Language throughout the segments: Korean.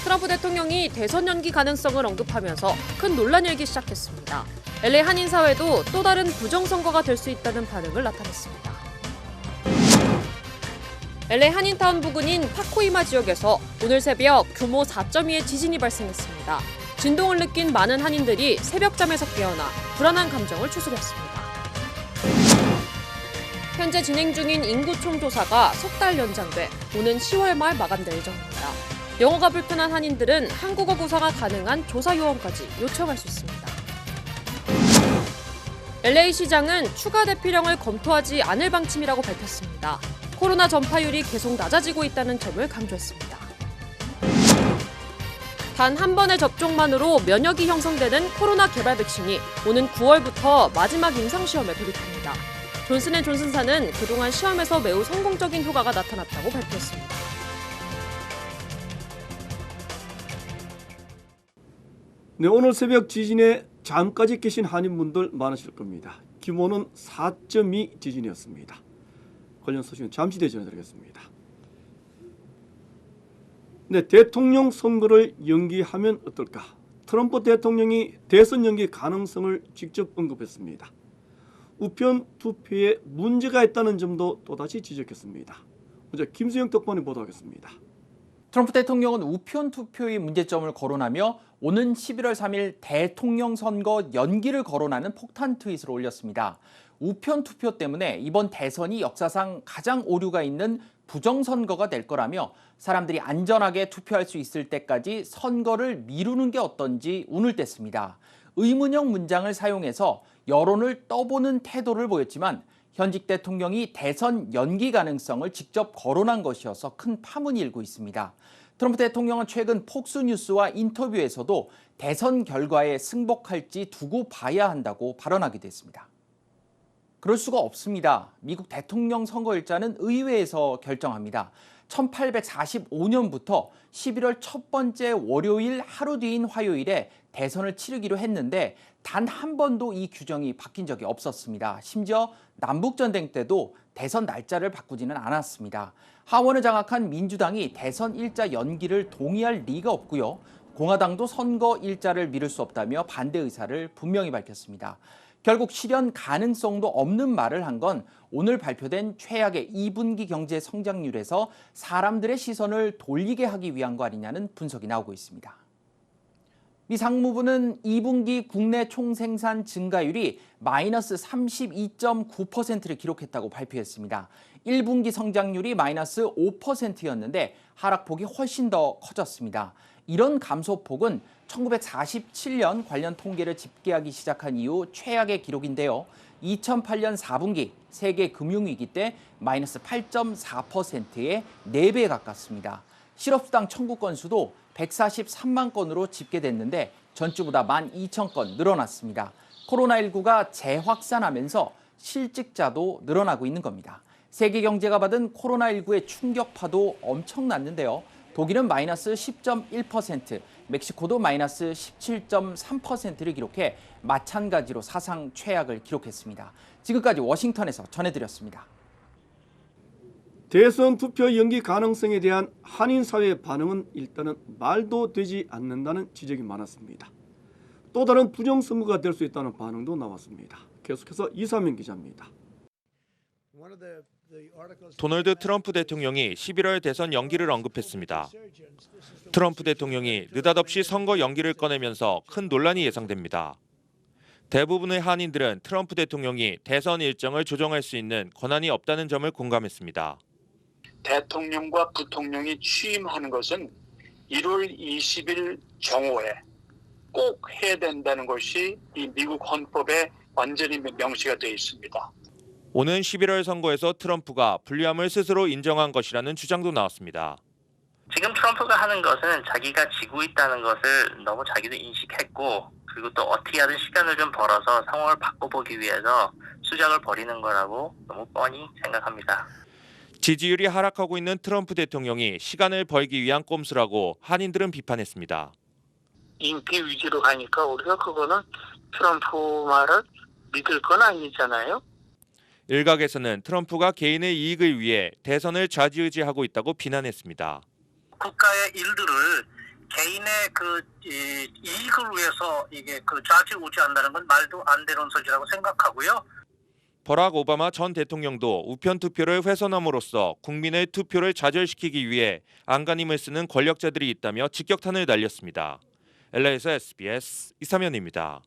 트럼프 대통령이 대선 연기 가능성을 언급하면서 큰 논란이 일기 시작했습니다. LA 한인사회도 또 다른 부정선거가 될 수 있다는 반응을 나타냈습니다. LA 한인타운 부근인 파코이마 지역에서 오늘 새벽 규모 4.2의 지진이 발생했습니다. 진동을 느낀 많은 한인들이 새벽잠에서 깨어나 불안한 감정을 추스렸습니다. 현재 진행 중인 인구총 조사가 석 달 연장돼 오는 10월 말 마감될 예정입니다. 영어가 불편한 한인들은 한국어 구사가 가능한 조사 요원까지 요청할 수 있습니다. LA 시장은 추가 대피령을 검토하지 않을 방침이라고 밝혔습니다. 코로나 전파율이 계속 낮아지고 있다는 점을 강조했습니다. 단 한 번의 접종만으로 면역이 형성되는 코로나 개발 백신이 오는 9월부터 마지막 임상시험에 돌입합니다. 존슨앤존슨사는 그동안 시험에서 매우 성공적인 효과가 나타났다고 발표했습니다. 네, 오늘 새벽 지진에 잠까지 계신 한인분들 많으실 겁니다. 규모는 4.2 지진이었습니다. 관련 소식은 잠시 뒤에 전해드리겠습니다. 네, 대통령 선거를 연기하면 어떨까? 트럼프 대통령이 대선 연기 가능성을 직접 언급했습니다. 우편 투표에 문제가 있다는 점도 또다시 지적했습니다. 먼저 김수영 특파원이 보도하겠습니다. 트럼프 대통령은 우편 투표의 문제점을 거론하며 오는 11월 3일 대통령 선거 연기를 거론하는 폭탄 트윗을 올렸습니다. 우편 투표 때문에 이번 대선이 역사상 가장 오류가 있는 부정선거가 될 거라며 사람들이 안전하게 투표할 수 있을 때까지 선거를 미루는 게 어떤지 운을 뗐습니다. 의문형 문장을 사용해서 여론을 떠보는 태도를 보였지만 현직 대통령이 대선 연기 가능성을 직접 거론한 것이어서 큰 파문이 일고 있습니다. 트럼프 대통령은 최근 폭스뉴스와 인터뷰에서도 대선 결과에 승복할지 두고 봐야 한다고 발언하기도 했습니다. 그럴 수가 없습니다. 미국 대통령 선거 일자는 의회에서 결정합니다. 1845년부터 11월 첫 번째 월요일 하루 뒤인 화요일에 대선을 치르기로 했는데 단 한 번도 이 규정이 바뀐 적이 없었습니다. 심지어 남북전쟁 때도 대선 날짜를 바꾸지는 않았습니다. 하원을 장악한 민주당이 대선 일자 연기를 동의할 리가 없고요. 공화당도 선거 일자를 미룰 수 없다며 반대 의사를 분명히 밝혔습니다. 결국 실현 가능성도 없는 말을 한 건 오늘 발표된 최악의 2분기 경제 성장률에서 사람들의 시선을 돌리게 하기 위한 거 아니냐는 분석이 나오고 있습니다. 미 상무부는 2분기 국내 총생산 증가율이 마이너스 32.9%를 기록했다고 발표했습니다. 1분기 성장률이 마이너스 5%였는데 하락폭이 훨씬 더 커졌습니다. 이런 감소폭은 1947년 관련 통계를 집계하기 시작한 이후 최악의 기록인데요. 2008년 4분기 세계 금융위기 때 마이너스 8.4%의 4배 가깝습니다. 실업수당 청구 건수도 143만 건으로 집계됐는데 전주보다 12,000건 늘어났습니다. 코로나19가 재확산하면서 실직자도 늘어나고 있는 겁니다. 세계 경제가 받은 코로나19의 충격파도 엄청났는데요. 독일은 마이너스 10.1%, 멕시코도 마이너스 17.3%를 기록해 마찬가지로 사상 최악을 기록했습니다. 지금까지 워싱턴에서 전해드렸습니다. 대선 투표 연기 가능성에 대한 한인사회의 반응은 일단은 말도 되지 않는다는 지적이 많았습니다. 또 다른 부정선거가 될 수 있다는 반응도 나왔습니다. 계속해서 이사명 기자입니다. 도널드 트럼프 대통령이 11월 대선 연기를 언급했습니다. 트럼프 대통령이 느닷없이 선거 연기를 꺼내면서 큰 논란이 예상됩니다. 대부분의 한인들은 트럼프 대통령이 대선 일정을 조정할 수 있는 권한이 없다는 점을 공감했습니다. 대통령과 부통령이 취임하는 것은 1월 20일 정오에 꼭 해야 된다는 것이 이 미국 헌법에 완전히 명시가 되어 있습니다. 오는 11월 선거에서 트럼프가 불리함을 스스로 인정한 것이라는 주장도 나왔습니다. 지금 트럼프가 하는 것은 자기가 지고 있다는 것을 너무 자기도 인식했고 그리고 또 어떻게 하든 시간을 좀 벌어서 상황을 바꿔보기 위해서 수작을 벌이는 거라고 너무 뻔히 생각합니다. 지지율이 하락하고 있는 트럼프 대통령이 시간을 벌기 위한 꼼수라고 한인들은 비판했습니다. 인기 위주로 가니까 우리가 그거는 트럼프 말을 믿을 건 아니잖아요. 일각에서는 트럼프가 개인의 이익을 위해 대선을 좌지우지하고 있다고 비난했습니다. 국가의 일들을 개인의 이익을 위해서 이게 좌지우지한다는 건 말도 안 되는 소리라고 생각하고요. 버락 오바마 전 대통령도 우편 투표를 훼손함으로써 국민의 투표를 좌절시키기 위해 안간힘을 쓰는 권력자들이 있다며 직격탄을 날렸습니다. LA에서 SBS 이삼현입니다.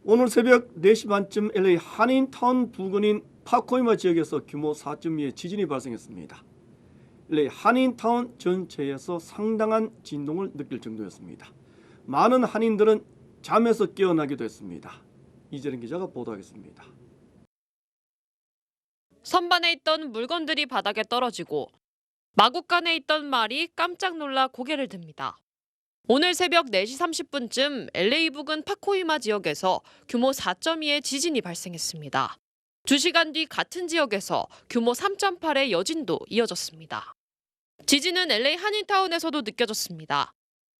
오늘 새벽 4시 반쯤 LA 한인타운 부근인 파코이마 지역에서 규모 4.2의 지진이 발생했습니다. LA 한인타운 전체에서 상당한 진동을 느낄 정도였습니다. 많은 한인들은 잠에서 깨어나기도 했습니다. 이재린 기자가 보도하겠습니다. 선반에 있던 물건들이 바닥에 떨어지고 마구간에 있던 말이 깜짝 놀라 고개를 듭니다. 오늘 새벽 4시 30분쯤 LA 부근 파코이마 지역에서 규모 4.2의 지진이 발생했습니다. 2시간 뒤 같은 지역에서 규모 3.8의 여진도 이어졌습니다. 지진은 LA 한인타운에서도 느껴졌습니다.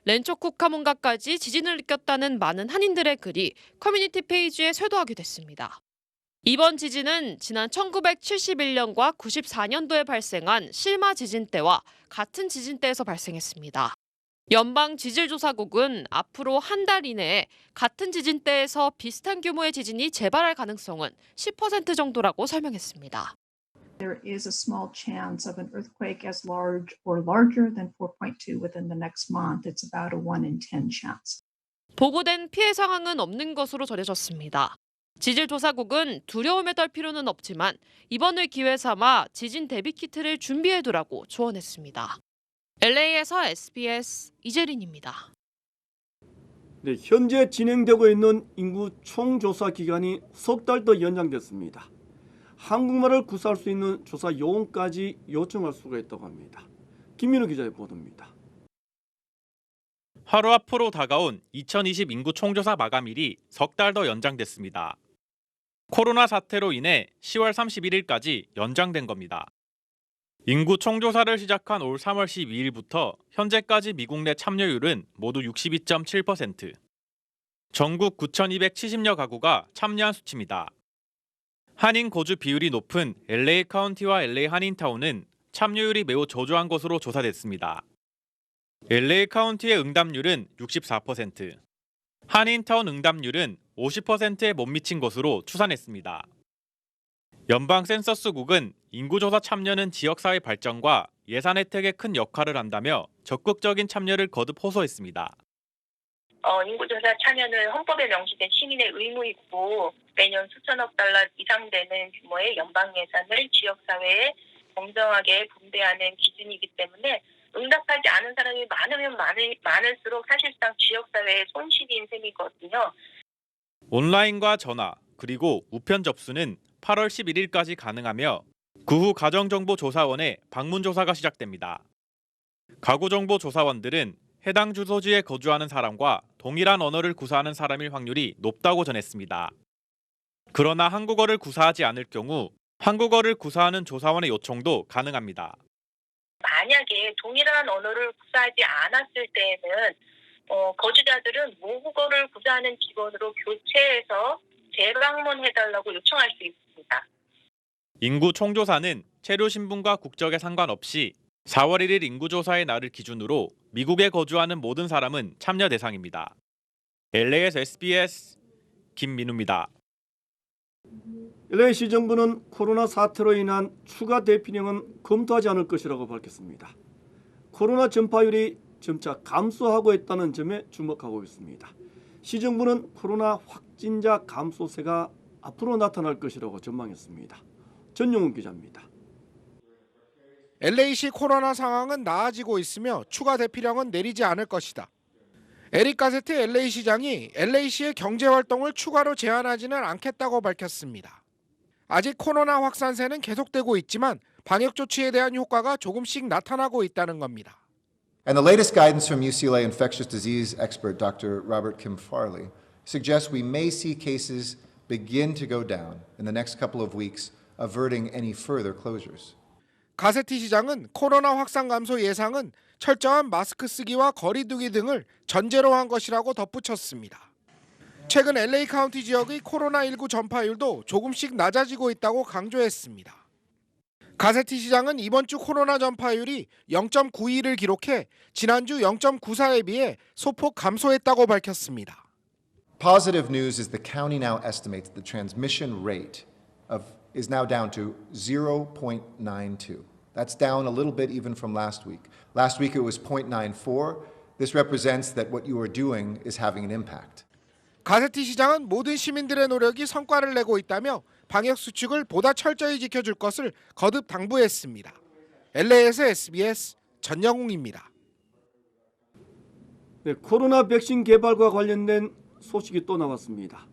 렌초 쿠카몬가까지 지진을 느꼈다는 많은 한인들의 글이 커뮤니티 페이지에 쇄도하게 됐습니다. 이번 지진은 지난 1971년과 94년도에 발생한 실마 지진 때와 같은 지진대에서 발생했습니다. 연방지질조사국은 앞으로 한 달 이내에 같은 지진대에서 비슷한 규모의 지진이 재발할 가능성은 10% 정도라고 설명했습니다. There is a small chance of an earthquake as large or larger than 4.2 within the next month. It's about a 1 in 10 chance. 보고된 피해 상황은 없는 것으로 전해졌습니다. 지질조사국은 두려움에 떨 필요는 없지만 이번을 기회 삼아 지진 대비 키트를 준비해두라고 조언했습니다. LA에서 SBS 이재린입니다. 네, 현재 진행되고 있는 인구 총조사 기간이 석 달 더 연장됐습니다. 한국말을 구사할 수 있는 조사 요원까지 요청할 수가 있다고 합니다. 김민우 기자의 보도입니다. 하루 앞으로 다가온 2020 인구 총조사 마감일이 석 달 더 연장됐습니다. 코로나 사태로 인해 10월 31일까지 연장된 겁니다. 인구 총조사를 시작한 올 3월 12일부터 현재까지 미국 내 참여율은 모두 62.7%. 전국 9,270여 가구가 참여한 수치입니다. 한인 거주 비율이 높은 LA 카운티와 LA 한인타운은 참여율이 매우 저조한 것으로 조사됐습니다. LA 카운티의 응답률은 64%, 한인타운 응답률은 50%에 못 미친 것으로 추산했습니다. 연방 센서스국은 인구조사 참여는 지역사회 발전과 예산 혜택에 큰 역할을 한다며 적극적인 참여를 거듭 호소했습니다. 인구조사 참여는 헌법에 명시된 시민의 의무이고 매년 수천억 달러 이상 되는 규모의 연방 예산을 지역사회에 공정하게 분배하는 기준이기 때문에 응답하지 않은 사람이 많으면 많을수록 사실상 지역사회의 손실인 셈이거든요. 온라인과 전화 그리고 우편 접수는 8월 11일까지 가능하며 그 후 가정정보조사원의 방문조사가 시작됩니다. 가구정보조사원들은 해당 주소지에 거주하는 사람과 동일한 언어를 구사하는 사람일 확률이 높다고 전했습니다. 그러나 한국어를 구사하지 않을 경우 한국어를 구사하는 조사원의 요청도 가능합니다. 만약에 동일한 언어를 구사하지 않았을 때에는 거주자들은 모국어를 구사하는 직원으로 교체해서 재방문해달라고 요청할 수 있습니다. 인구 총조사는 체류 신분과 국적에 상관없이 4월 1일 인구조사의 날을 기준으로 미국에 거주하는 모든 사람은 참여 대상입니다. LA에서 SBS 김민우입니다. LA 시정부는 코로나 사태로 인한 추가 대피령은 검토하지 않을 것이라고 밝혔습니다. 코로나 전파율이 점차 감소하고 있다는 점에 주목하고 있습니다. 시정부는 코로나 확진자 감소세가 앞으로 나타날 것이라고 전망했습니다. 전용훈 기자입니다. LA시 코로나 상황은 나아지고 있으며 추가 대피령은 내리지 않을 것이다. 에릭 가세트 LA시장이 LA시의 경제활동을 추가로 제한하지는 않겠다고 밝혔습니다. 아직 코로나 확산세는 계속되고 있지만 방역 조치에 대한 효과가 조금씩 나타나고 있다는 겁니다. And the latest guidance from UCLA infectious disease expert Dr. Robert Kim Farley suggests we may see cases begin to go down in the next couple of weeks, averting any further closures. 가세티 시장은 코로나 확산 감소 예상은 철저한 마스크 쓰기와 거리 두기 등을 전제로 한 것이라고 덧붙였습니다. 최근 LA 카운티 지역의 코로나19 전파율도 조금씩 낮아지고 있다고 강조했습니다. 가세티 시장은 이번 주 코로나 전파율이 0.92를 기록해 지난주 0.94에 비해 소폭 감소했다고 밝혔습니다. Positive news is the county now estimates the transmission rate is now down to 0.92. That's down a little bit even from last week. Last week it was 0.94. This represents that what you are doing is having an impact. 가세티 시장은 모든 시민들의 노력이 성과를 내고 있다며 방역 수칙을 보다 철저히 지켜줄 것을 거듭 당부했습니다. LA에서 SBS 전영웅입니다. 네, 코로나 백신 개발과 관련된 소식이 또 나왔습니다.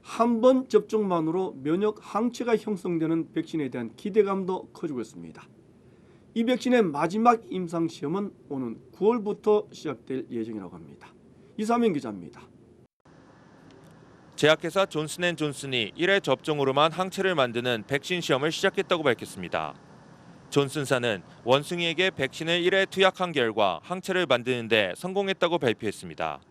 한 번 접종만으로 면역 항체가 형성되는 백신에 대한 기대감도 커지고 있습니다. 이 백신의 마지막 임상시험은 오는 9월부터 시작될 예정이라고 합니다. 이사명 기자입니다. 제약회사 존슨앤존슨이 1회 접종으로만 항체를 만드는 백신 시험을 시작했다고 밝혔습니다. 존슨사는 원숭이에게 백신을 1회 투약한 결과 항체를 만드는 데 성공했다고 발표했습니다.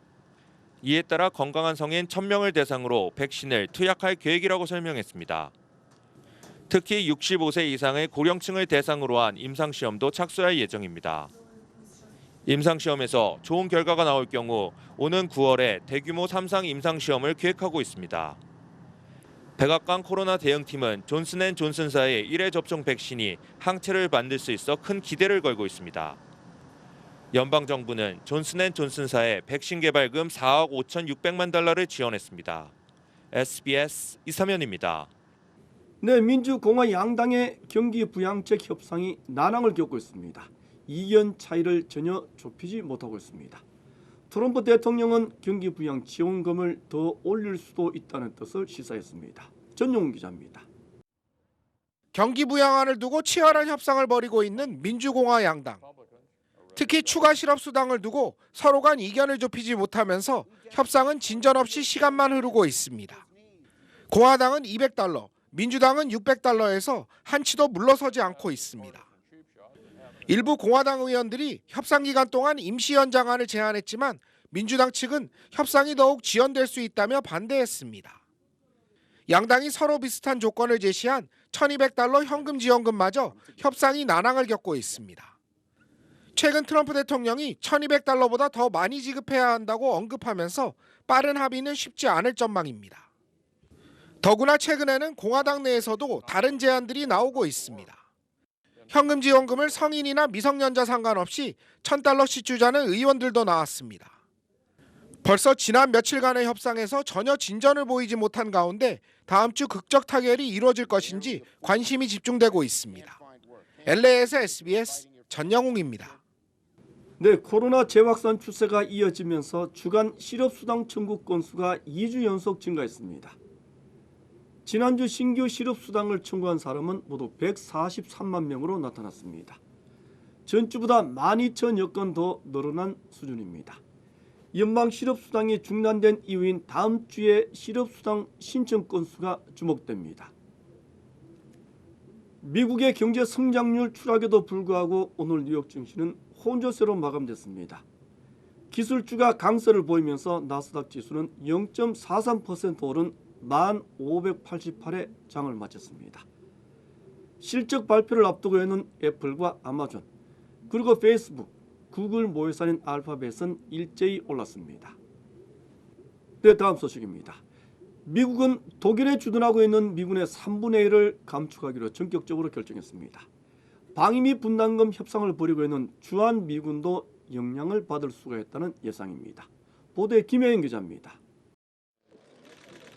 이에 따라 건강한 성인 1000명을 대상으로 백신을 투약할 계획이라고 설명했습니다. 특히 65세 이상의 고령층을 대상으로 한 임상시험도 착수할 예정입니다. 임상시험에서 좋은 결과가 나올 경우 오는 9월에 대규모 3상 임상시험을 계획하고 있습니다. 백악관 코로나 대응팀은 존슨앤존슨사의 1회 접종 백신이 항체를 만들 수 있어 큰 기대를 걸고 있습니다. 연방정부는 존슨앤존슨사의 백신 개발금 4억 5,600만 달러를 지원했습니다. SBS 이사면입니다. 네, 민주공화 양당의 경기 부양책 협상이 난항을 겪고 있습니다. 이견 차이를 전혀 좁히지 못하고 있습니다. 트럼프 대통령은 경기 부양 지원금을 더 올릴 수도 있다는 뜻을 시사했습니다. 전용훈 기자입니다. 경기 부양안을 두고 치열한 협상을 벌이고 있는 민주공화 양당. 특히 추가 실업수당을 두고 서로 간 이견을 좁히지 못하면서 협상은 진전 없이 시간만 흐르고 있습니다. 공화당은 $200, 민주당은 $600에서 한치도 물러서지 않고 있습니다. 일부 공화당 의원들이 협상 기간 동안 임시 연장안을 제안했지만 민주당 측은 협상이 더욱 지연될 수 있다며 반대했습니다. 양당이 서로 비슷한 조건을 제시한 $1200 현금 지원금마저 협상이 난항을 겪고 있습니다. 최근 트럼프 대통령이 $1200보다 더 많이 지급해야 한다고 언급하면서 빠른 합의는 쉽지 않을 전망입니다. 더구나 최근에는 공화당 내에서도 다른 제안들이 나오고 있습니다. 현금 지원금을 성인이나 미성년자 상관없이 $1000씩 주자는 의원들도 나왔습니다. 벌써 지난 며칠간의 협상에서 전혀 진전을 보이지 못한 가운데 다음 주 극적 타결이 이루어질 것인지 관심이 집중되고 있습니다. LA에서 SBS 전영웅입니다. 네, 코로나 재확산 추세가 이어지면서 주간 실업수당 청구 건수가 2주 연속 증가했습니다. 지난주 신규 실업수당을 청구한 사람은 모두 143만 명으로 나타났습니다. 전주보다 12,000여 건 더 늘어난 수준입니다. 연방 실업수당이 중단된 이후인 다음 주에 실업수당 신청 건수가 주목됩니다. 미국의 경제 성장률 추락에도 불구하고 오늘 뉴욕 증시는 혼조세로 마감됐습니다. 기술주가 강세를 보이면서 나스닥 지수는 0.43% 오른 1588에 장을 마쳤습니다. 실적 발표를 앞두고 있는 애플과 아마존, 그리고 페이스북, 구글 모회사인 알파벳은 일제히 올랐습니다. 네, 다음 소식입니다. 미국은 독일에 주둔하고 있는 미군의 3분의 1을 감축하기로 전격적으로 결정했습니다. 방위비 분담금 협상을 벌이고 있는 주한미군도 영향을 받을 수가 있다는 예상입니다. 보도에 김혜영 기자입니다.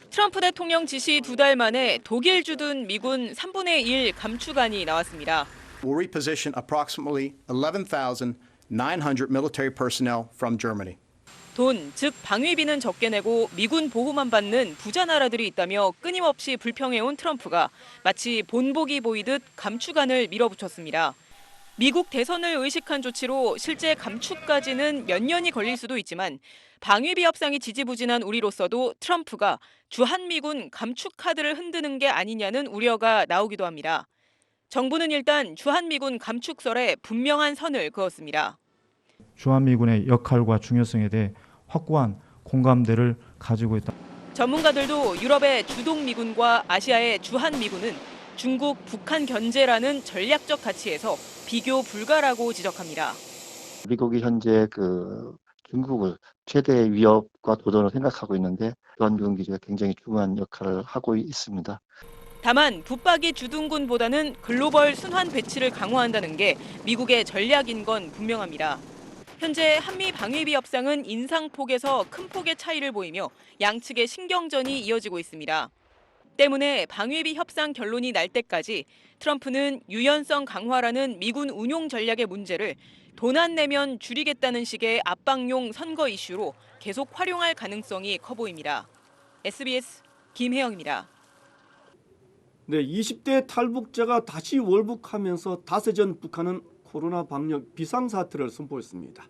트럼프 대통령 지시 2달 만에 독일 주둔 미군 3분의 1 감축안이 나왔습니다. Will reposition approximately 11,900 military personnel from Germany. 돈, 즉 방위비는 적게 내고 미군 보호만 받는 부자 나라들이 있다며 끊임없이 불평해온 트럼프가 마치 본보기 보이듯 감축안을 밀어붙였습니다. 미국 대선을 의식한 조치로 실제 감축까지는 몇 년이 걸릴 수도 있지만 방위비 협상이 지지부진한 우리로서도 트럼프가 주한미군 감축 카드를 흔드는 게 아니냐는 우려가 나오기도 합니다. 정부는 일단 주한미군 감축설에 분명한 선을 그었습니다. 주한미군의 역할과 중요성에 대해 확고한 공감대를 가지고 있다. 전문가들도 유럽의 주동미군과 아시아의 주한미군은 중국, 북한 견제라는 전략적 가치에서 비교 불가라고 지적합니다. 미국이 현재 중국을 최대 위협과 도전으로 생각하고 있는데 주한미군 기지가 굉장히 중요한 역할을 하고 있습니다. 다만 붙박이 주둔군보다는 글로벌 순환 배치를 강화한다는 게 미국의 전략인 건 분명합니다. 현재 한미 방위비 협상은 인상폭에서 큰 폭의 차이를 보이며 양측의 신경전이 이어지고 있습니다. 때문에 방위비 협상 결론이 날 때까지 트럼프는 유연성 강화라는 미군 운용 전략의 문제를 돈 안 내면 줄이겠다는 식의 압박용 선거 이슈로 계속 활용할 가능성이 커 보입니다. SBS 김혜영입니다. 네, 20대 탈북자가 다시 월북하면서 닷새 전 북한은 코로나 방역 비상사태를 선포했습니다.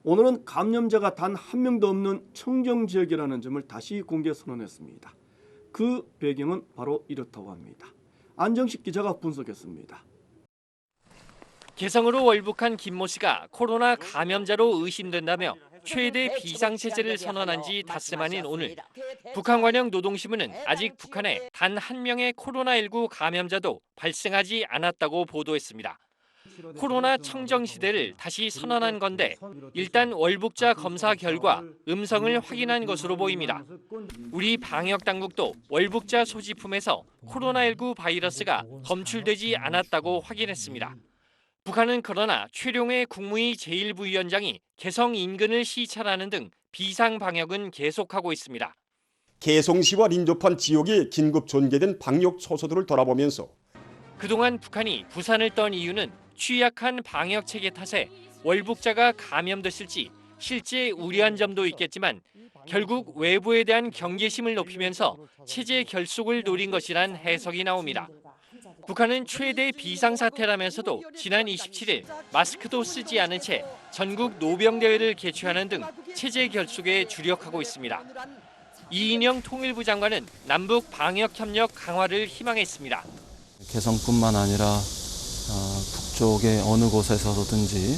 오늘은 감염자가 단 한 명도 없는 청정 지역이라는 점을 다시 공개 선언했습니다. 그 배경은 바로 이렇다고 합니다. 안정식 기자가 분석했습니다. 개성으로 월북한 김모 씨가 코로나 감염자로 의심된다며 최대 비상체제를 선언한 지 닷새 만인 오늘 북한 관영 노동신문은 아직 북한에 단 한 명의 코로나19 감염자도 발생하지 않았다고 보도했습니다. 코로나 청정 시대를 다시 선언한 건데 일단 월북자 검사 결과 음성을 확인한 것으로 보입니다. 우리 방역 당국도 월북자 소지품에서 코로나19 바이러스가 검출되지 않았다고 확인했습니다. 북한은 그러나 최룡해 국무위 제1부위원장이 개성 인근을 시찰하는 등 비상 방역은 계속하고 있습니다. 개성시와 인접한 지역에 긴급 전개된 방역 처소들을 돌아보면서 그동안 북한이 부산을 떤 이유는 취약한 방역 체계 탓에 월북자가 감염됐을지 실제 우려한 점도 있겠지만 결국 외부에 대한 경계심을 높이면서 체제 결속을 노린 것이란 해석이 나옵니다. 북한은 최대 비상사태라면서도 지난 27일 마스크도 쓰지 않은 채 전국 노병대회를 개최하는 등 체제 결속에 주력하고 있습니다. 이인영 통일부 장관은 남북 방역협력 강화를 희망했습니다. 개성뿐만 아니라 북쪽의 어느 곳에서든지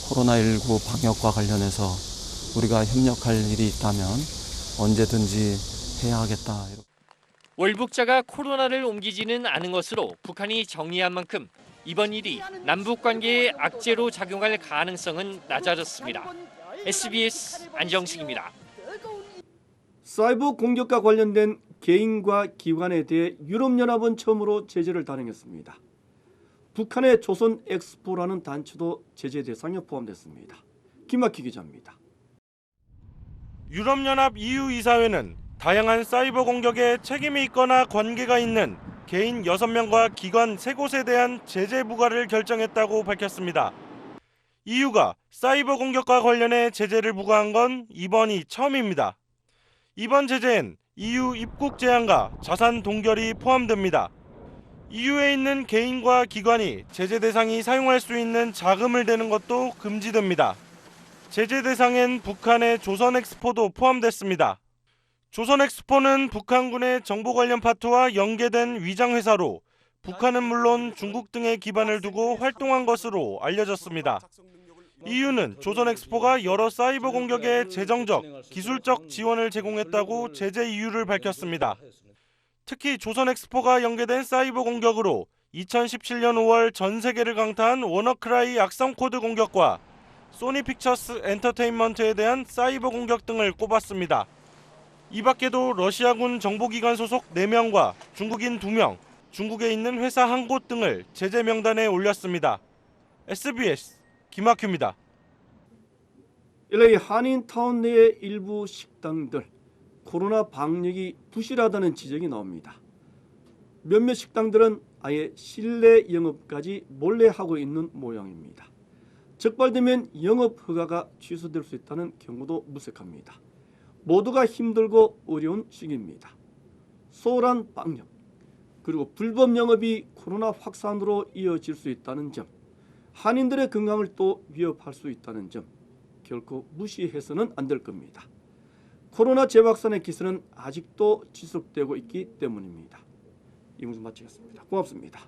코로나19 방역과 관련해서 우리가 협력할 일이 있다면 언제든지 해야 하겠다. 월북자가 코로나를 옮기지는 않은 것으로 북한이 정리한 만큼 이번 일이 남북 관계에 악재로 작용할 가능성은 낮아졌습니다. SBS 안정식입니다. 사이버 공격과 관련된 개인과 기관에 대해 유럽연합은 처음으로 제재를 단행했습니다. 북한의 조선엑스포라는 단체도 제재 대상에 포함됐습니다. 김학희 기자입니다. 유럽연합 EU 이사회는 다양한 사이버 공격에 책임이 있거나 관계가 있는 개인 6명과 기관 3곳에 대한 제재 부과를 결정했다고 밝혔습니다. EU가 사이버 공격과 관련해 제재를 부과한 건 이번이 처음입니다. 이번 제재엔 EU 입국 제한과 자산 동결이 포함됩니다. EU에 있는 개인과 기관이 제재 대상이 사용할 수 있는 자금을 대는 것도 금지됩니다. 제재 대상엔 북한의 조선엑스포도 포함됐습니다. 조선엑스포는 북한군의 정보 관련 파트와 연계된 위장회사로 북한은 물론 중국 등에 기반을 두고 활동한 것으로 알려졌습니다. EU는 조선엑스포가 여러 사이버 공격에 재정적, 기술적 지원을 제공했다고 제재 이유를 밝혔습니다. 특히 조선엑스포가 연계된 사이버 공격으로 2017년 5월 전 세계를 강타한 워너크라이 악성 코드 공격과 소니 픽처스 엔터테인먼트에 대한 사이버 공격 등을 꼽았습니다. 이 밖에도 러시아군 정보기관 소속 4명과 중국인 2명, 중국에 있는 회사 1곳 등을 제재 명단에 올렸습니다. SBS 김학규입니다. LA 한인타운 내의 일부 식당들, 코로나 방역이 부실하다는 지적이 나옵니다. 몇몇 식당들은 아예 실내 영업까지 몰래 하고 있는 모양입니다. 적발되면 영업 허가가 취소될 수 있다는 경우도 무색합니다. 모두가 힘들고 어려운 시기입니다. 소홀한 방역, 그리고 불법 영업이 코로나 확산으로 이어질 수 있다는 점, 한인들의 건강을 또 위협할 수 있다는 점, 결코 무시해서는 안 될 겁니다. 코로나 재확산의 기세는 아직도 지속되고 있기 때문입니다. 이 방송 마치겠습니다. 고맙습니다.